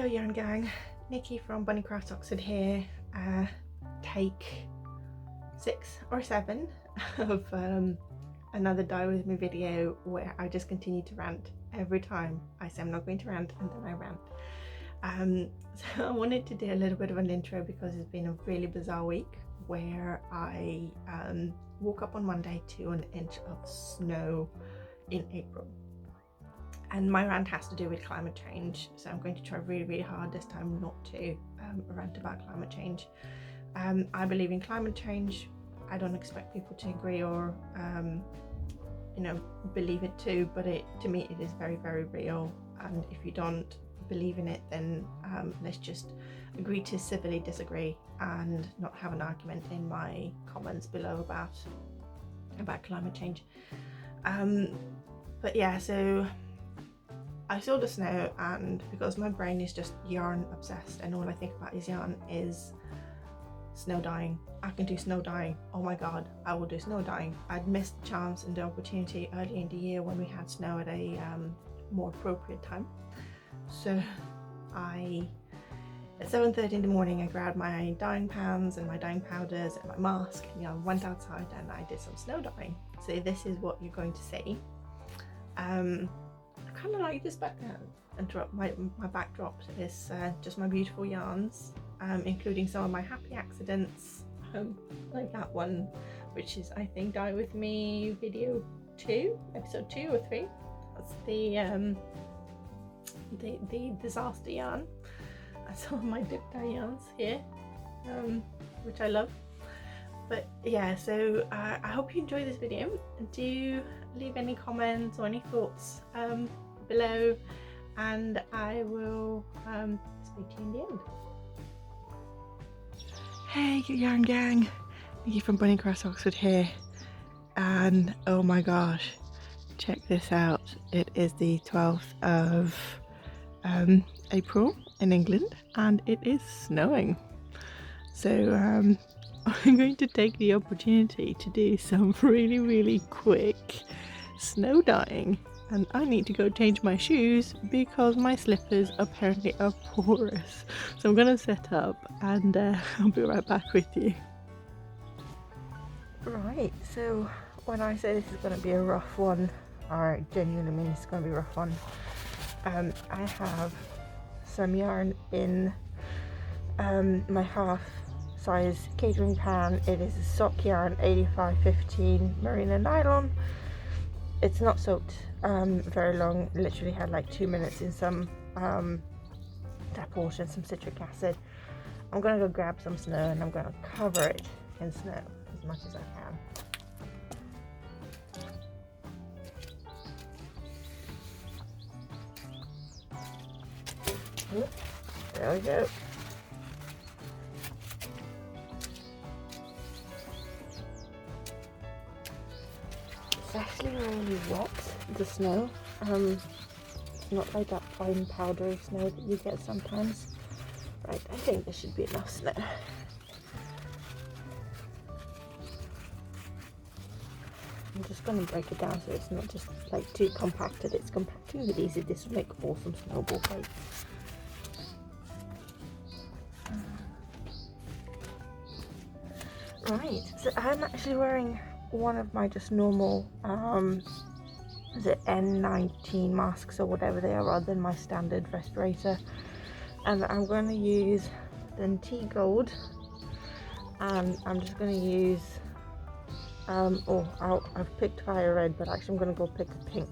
Hello yarn gang, Nikki from Bunny Crafts Oxford here. Take 6 or 7 of another Die With Me video where I just continue to rant every time I say I'm not going to rant, and then I rant. So I wanted to do a little bit of an intro because it's been a really bizarre week where I woke up on Monday to an inch of snow in April. And my rant has to do with climate change, so I'm going to try really hard this time not to rant about climate change. I believe in climate change. I don't expect people to agree or believe it too, but to me it is very real, and if you don't believe in it, then let's just agree to civilly disagree and not have an argument in my comments below about climate change. But yeah, so I saw the snow, and because my brain is just yarn obsessed and all I think about is yarn, is snow dyeing. I can do snow dyeing. Oh my god, I will do snow dyeing. I'd missed the chance and the opportunity early in the year when we had snow at a more appropriate time. So at 7:30 in the morning I grabbed my dyeing pans and my dyeing powders and my mask and went outside and I did some snow dyeing. So this is what you're going to see. I kind of like this background and my backdrop is just my beautiful yarns, including some of my happy accidents, like that one, which is I think Die With Me video 2, episode 2 or 3. That's the disaster yarn, and some of my dip dye yarns here, which I love. But yeah, so I hope you enjoy this video. Do leave any comments or any thoughts below, and I will speak to you in the end. Hey yarn gang, Nikki from Bunny Crafts Oxford here, and oh my gosh, check this out. It is the 12th of April in England and it is snowing. So I'm going to take the opportunity to do some really quick snow dyeing, and I need to go change my shoes because my slippers apparently are porous. So I'm gonna set up and I'll be right back with you. Right, so when I say this is going to be a rough one, I genuinely mean it's going to be a rough one. I have some yarn in my half size catering pan. It is a sock yarn 8515 merino nylon. It's not soaked very long, literally had like 2 minutes in some tap water and some citric acid. I'm gonna go grab some snow and I'm gonna cover it in snow as much as I can. There we go. It's actually really wet, the snow. It's not like that fine powdery snow that you get sometimes. Right, I think there should be enough snow. I'm just going to break it down so it's not just like too compacted. It's compacting but easy. This will make awesome snowball fights. Right, so I'm actually wearing one of my just normal is it N19 masks or whatever they are, rather than my standard respirator, and I'm going to use the tea gold, and I'm just going to use I've picked fire red, but actually I'm going to go pick a pink.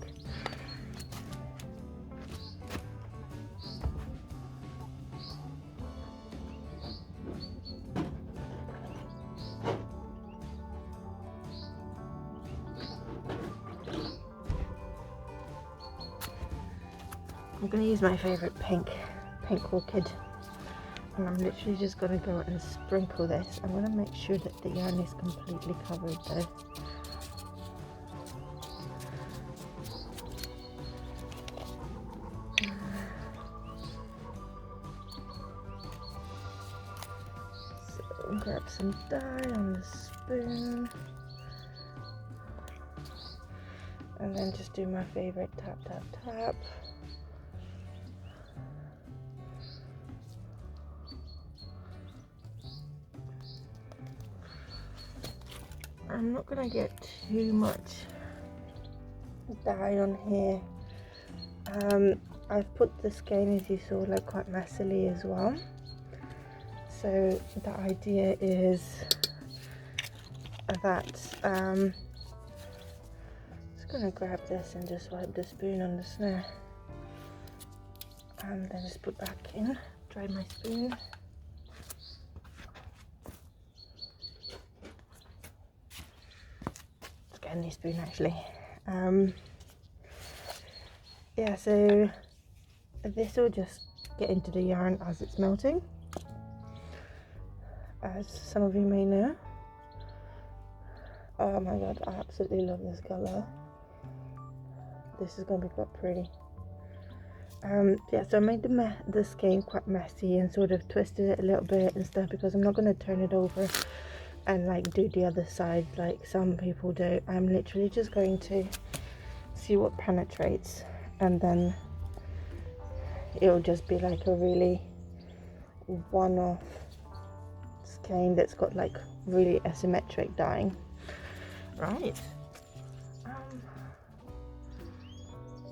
I'm going to use my favourite pink orchid, and I'm literally just going to go and sprinkle this. I'm going to make sure that the yarn is completely covered though. So grab some dye on the spoon, and then just do my favourite tap. I'm not gonna get too much dye on here. I've put the skein, as you saw, like quite messily as well. So the idea is that just gonna grab this and just wipe the spoon on the snow, and then just put back in, dry my spoon. Let's get a new spoon actually. Yeah, so this will just get into the yarn as it's melting, as some of you may know. Oh my god, I absolutely love this colour. This is going to be quite pretty. Yeah, so I made the skein quite messy and sort of twisted it a little bit and stuff, because I'm not going to turn it over and like do the other side like some people do. I'm literally just going to see what penetrates, and then it'll just be like a really one-off skein that's got like really asymmetric dyeing. Right.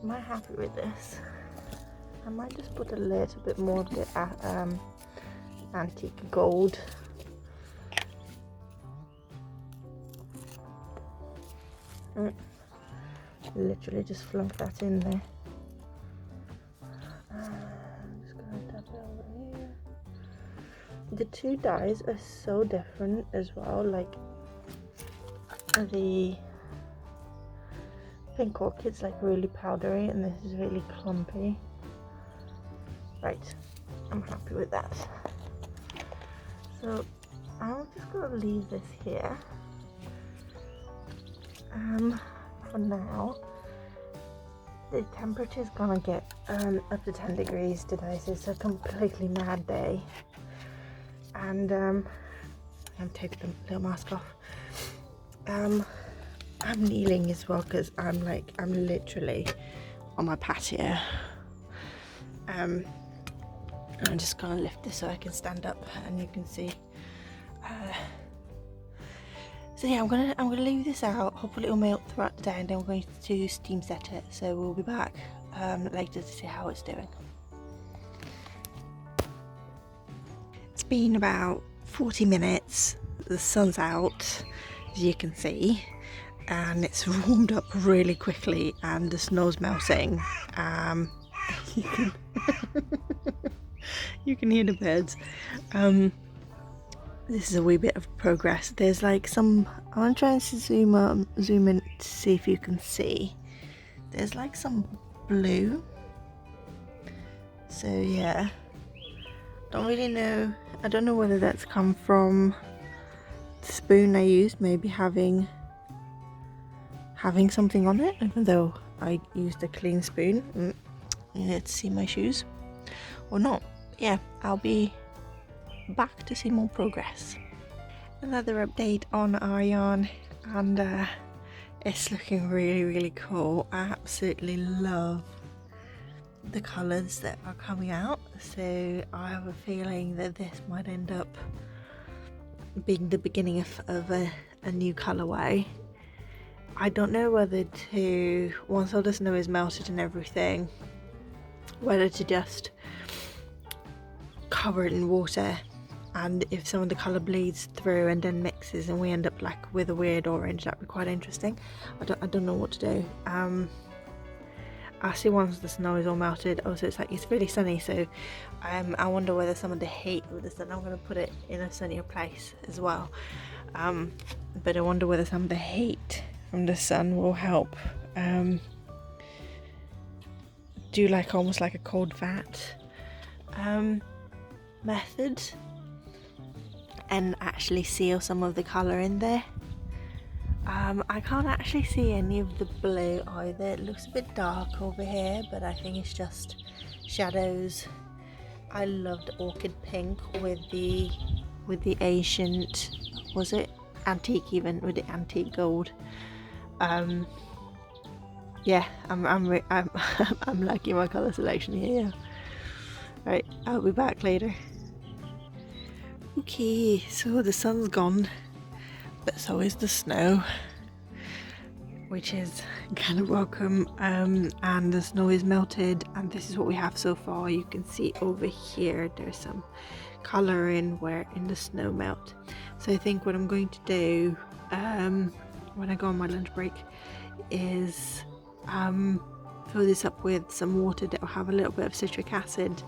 Am I happy with this? I might just put a little bit more of the antique gold. Literally just flunk that in there. I'm just gonna dab it over here. The two dyes are so different as well. Like the pink orchid's like really powdery, and this is really clumpy. Right, I'm happy with that. So I'm just gonna leave this here. For now, the temperature is gonna get up to 10 degrees today, so it's a completely mad day. And I'm taking the little mask off. I'm kneeling as well because I'm literally on my patio. I'm just gonna lift this so I can stand up and you can see. So yeah, I'm gonna leave this out. Hopefully it'll melt throughout the day, and then we're going to steam set it. So we'll be back later to see how it's doing. It's been about 40 minutes. The sun's out, as you can see, and it's warmed up really quickly, and the snow's melting. You can you can hear the birds. This is a wee bit of progress. There's like some, I'm trying to zoom in to see if you can see. There's like some blue. So yeah, don't really know. I don't know whether that's come from the spoon I used, maybe having something on it, even though I used a clean spoon. Let's see my shoes or not. Yeah, I'll be back to see more progress. Another update on our yarn, and it's looking really cool. I absolutely love the colours that are coming out, so I have a feeling that this might end up being the beginning of a new colourway. I don't know whether to, once all the snow is melted and everything, whether to just cover it in water, and if some of the colour bleeds through and then mixes and we end up like with a weird orange, that'd be quite interesting. I don't know what to do. I'll see once the snow is all melted. Also, it's really sunny, so I wonder whether some of the heat with the sun, I'm going to put it in a sunnier place as well, but I wonder whether some of the heat from the sun will help do like almost like a cold vat method and actually seal some of the colour in there. I can't actually see any of the blue either. It looks a bit dark over here, but I think it's just shadows. I loved orchid pink with the ancient, was it antique, even with the antique gold. Yeah, I'm liking my colour selection here. Yeah. Right, I'll be back later. Okay, so the sun's gone. but so is the snow, which is kind of welcome. And the snow is melted, and this is what we have so far. You can see over here there's some colour in the snow melt. So I think what I'm going to do when I go on my lunch break is fill this up with some water that will have a little bit of citric acid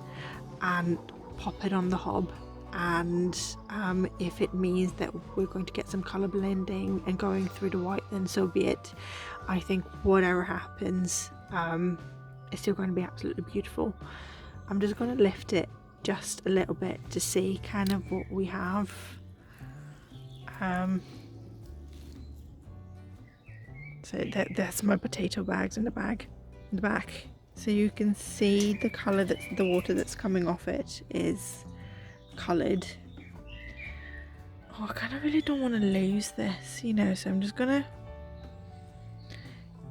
and pop it on the hob. And if it means that we're going to get some colour blending and going through the white, then so be it. I think whatever happens, it's still going to be absolutely beautiful. I'm just going to lift it just a little bit to see kind of what we have. So that's my potato bags in the back. So you can see the colour, that's the water that's coming off it is coloured. Oh, I kind of really don't want to lose this, you know, so I'm just gonna,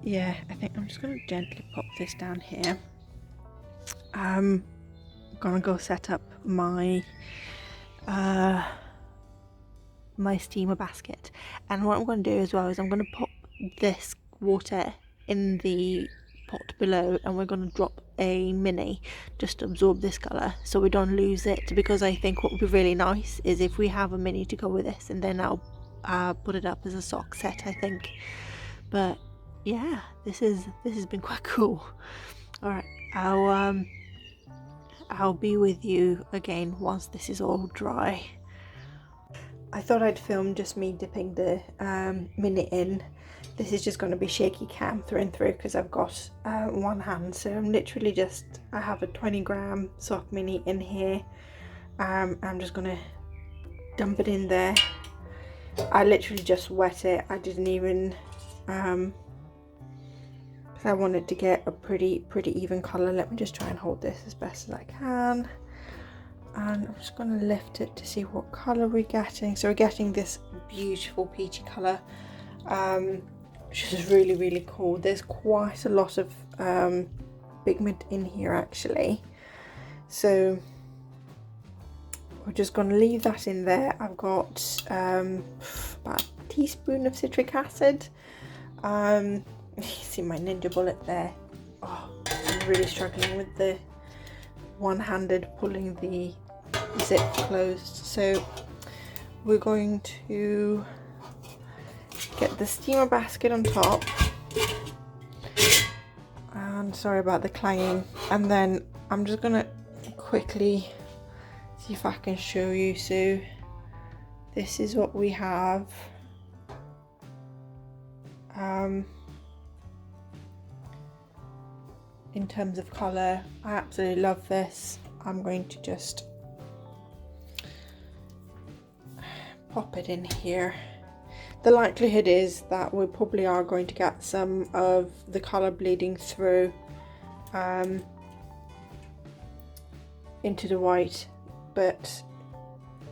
yeah, I think I'm just gonna gently pop this down here. I'm gonna go set up my my steamer basket, and what I'm going to do as well is I'm going to pop this water in the pot below, and we're going to drop a mini just to absorb this colour so we don't lose it, because I think what would be really nice is if we have a mini to go with this, and then I'll put it up as a sock set, I think. But yeah, this has been quite cool. All right, I'll be with you again once this is all dry. I thought I'd film just me dipping the mini in. This is just going to be shaky cam through and through because I've got one hand, so I'm literally just, I have a 20-gram sock mini in here. I'm just going to dump it in there. I literally just wet it. I didn't even because I wanted to get a pretty even colour. Let me just try and hold this as best as I can. And I'm just going to lift it to see what colour we're getting. So we're getting this beautiful peachy colour, which is really cool. There's quite a lot of pigment in here actually, so we're just going to leave that in there. I've got about a teaspoon of citric acid. You see my ninja bullet there. Oh, I'm really struggling with the one-handed pulling the zip closed. So we're going to get the steamer basket on top, and sorry about the clanging, and then I'm just gonna quickly see if I can show you. So this is what we have. In terms of colour, I absolutely love this. I'm going to just pop it in here. The likelihood is that we probably are going to get some of the colour bleeding through into the white, but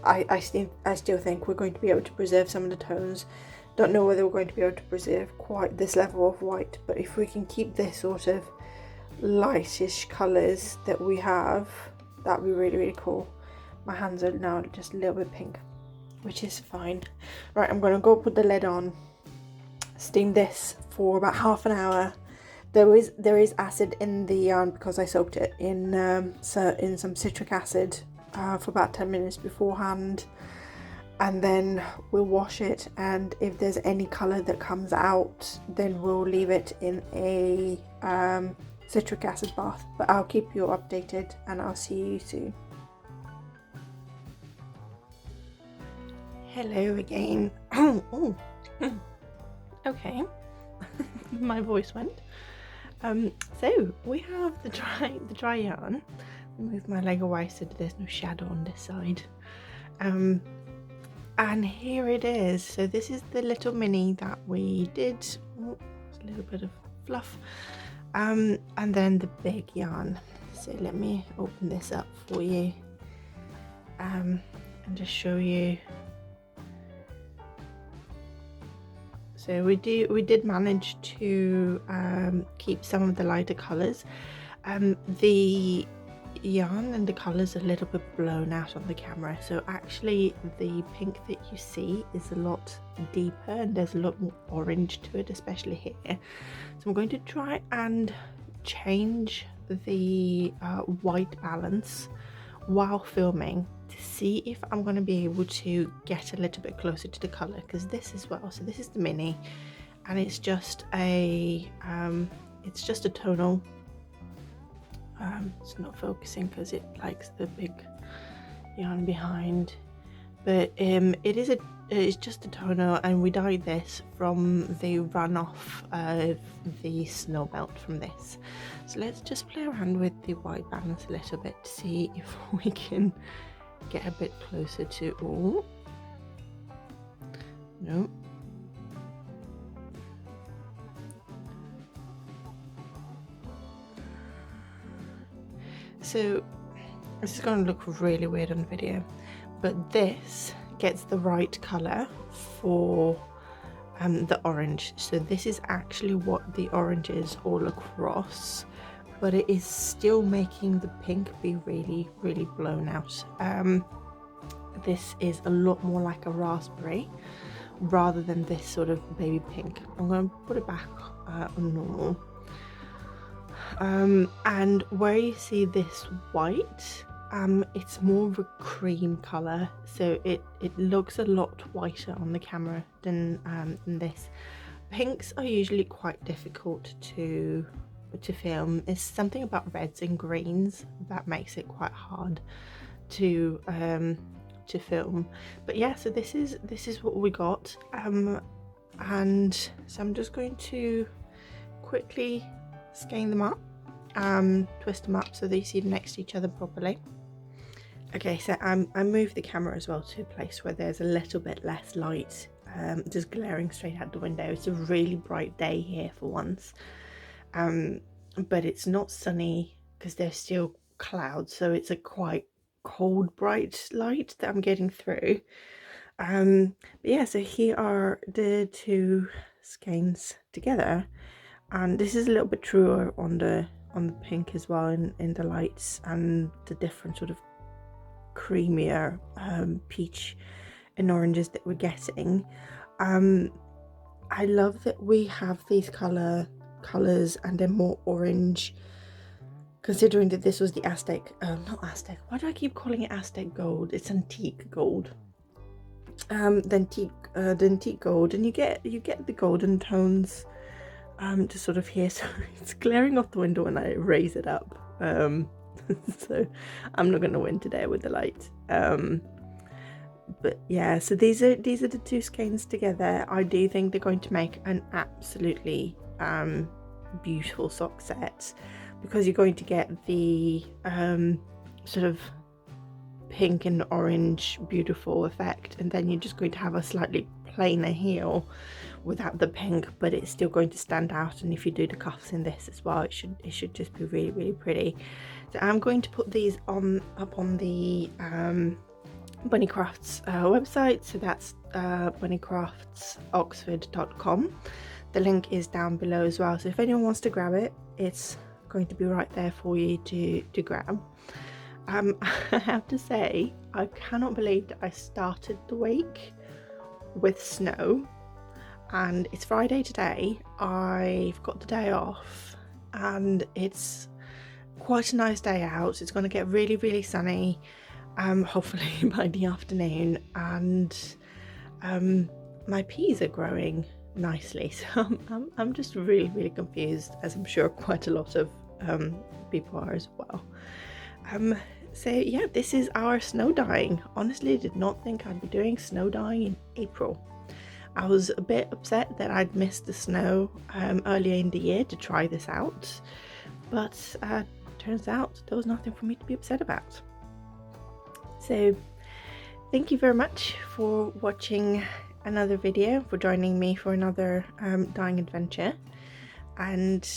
I still think we're going to be able to preserve some of the tones. Don't know whether we're going to be able to preserve quite this level of white, but if we can keep this sort of lightish colours that we have, that'd be really cool. My hands are now just a little bit pink, which is fine. Right, I'm going to go put the lid on, steam this for about half an hour. There is acid in the yarn because I soaked it in some citric acid for about 10 minutes beforehand, and then we'll wash it, and if there's any colour that comes out, then we'll leave it in a citric acid bath. But I'll keep you updated, and I'll see you soon. Hello again. Okay. My voice went. So we have the dry yarn. Move my leg away so that there's no shadow on this side. And here it is. So this is the little mini that we did. Oh, there's a little bit of fluff. And then the big yarn. So let me open this up for you, and just show you. So we did manage to keep some of the lighter colours. The yarn and the colour's a little bit blown out on the camera, so actually the pink that you see is a lot deeper and there's a lot more orange to it, especially here. So I'm going to try and change the white balance while filming to see if I'm going to be able to get a little bit closer to the colour, because this as well, so this is the mini and it's just a tonal. It's not focusing because it likes the big yarn behind, but it's just a tonal, and we dyed this from the runoff of the snow melt from this. So let's just play around with the white balance a little bit to see if we can get a bit closer to, oh no, so this is going to look really weird on the video, but this gets the right colour for the orange. So this is actually what the orange is all across, but it is still making the pink be really, really blown out. This is a lot more like a raspberry rather than this sort of baby pink. I'm going to put it back on normal. And where you see this white, it's more of a cream color, so it looks a lot whiter on the camera than this. Pinks are usually quite difficult to film. It's something about reds and greens that makes it quite hard to film. But yeah, so this is what we got, and so I'm just going to quickly skein them up, twist them up so they see them next to each other properly. Okay, so I moved the camera as well to a place where there's a little bit less light, just glaring straight out the window. It's a really bright day here for once, but it's not sunny because there's still clouds, so it's a quite cold bright light that I'm getting through. But yeah, so here are the two skeins together, and this is a little bit truer on the pink as well in the lights, and the different sort of creamier peach and oranges that we're getting. I love that we have these colors and they're more orange, considering that this was the Aztec, not Aztec, why do I keep calling it Aztec gold? It's antique gold. The antique gold, and you get the golden tones just sort of here, so it's glaring off the window when I raise it up. So I'm not gonna win today with the light. But yeah, so these are the two skeins together. I do think they're going to make an absolutely beautiful sock set, because you're going to get the sort of pink and orange beautiful effect, and then you're just going to have a slightly plainer heel without the pink, but it's still going to stand out. And if you do the cuffs in this as well, it should just be really, really pretty. So I'm going to put these up on the Bunnycrafts website, so that's bunnycraftsoxford.com. The link is down below as well, so if anyone wants to grab it, it's going to be right there for you to grab. I have to say, I cannot believe that I started the week with snow, and it's Friday today. I've got the day off and it's quite a nice day out. It's going to get really, really sunny, hopefully by the afternoon, and my peas are growing nicely, so I'm just really, really confused, as I'm sure quite a lot of people are as well. So yeah, this is our snow dyeing. Honestly, I did not think I'd be doing snow dyeing in April. I was a bit upset that I'd missed the snow earlier in the year to try this out, but turns out there was nothing for me to be upset about. So thank you very much for watching another video, for joining me for another dyeing adventure. And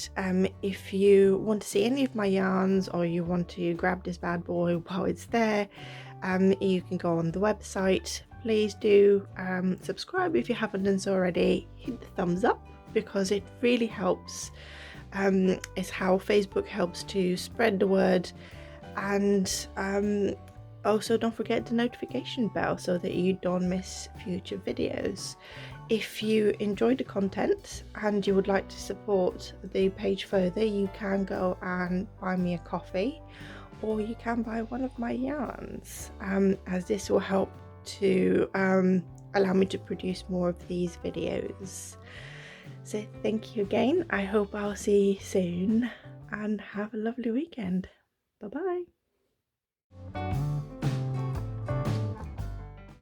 if you want to see any of my yarns, or you want to grab this bad boy while it's there, you can go on the website. Please do subscribe if you haven't done so already. Hit the thumbs up, because it really helps. It's how Facebook helps to spread the word and also don't forget the notification bell so that you don't miss future videos. If you enjoyed the content and you would like to support the page further, you can go and buy me a coffee, or you can buy one of my yarns, as this will help to allow me to produce more of these videos. So thank you again. I hope I'll see you soon, and have a lovely weekend. Bye bye.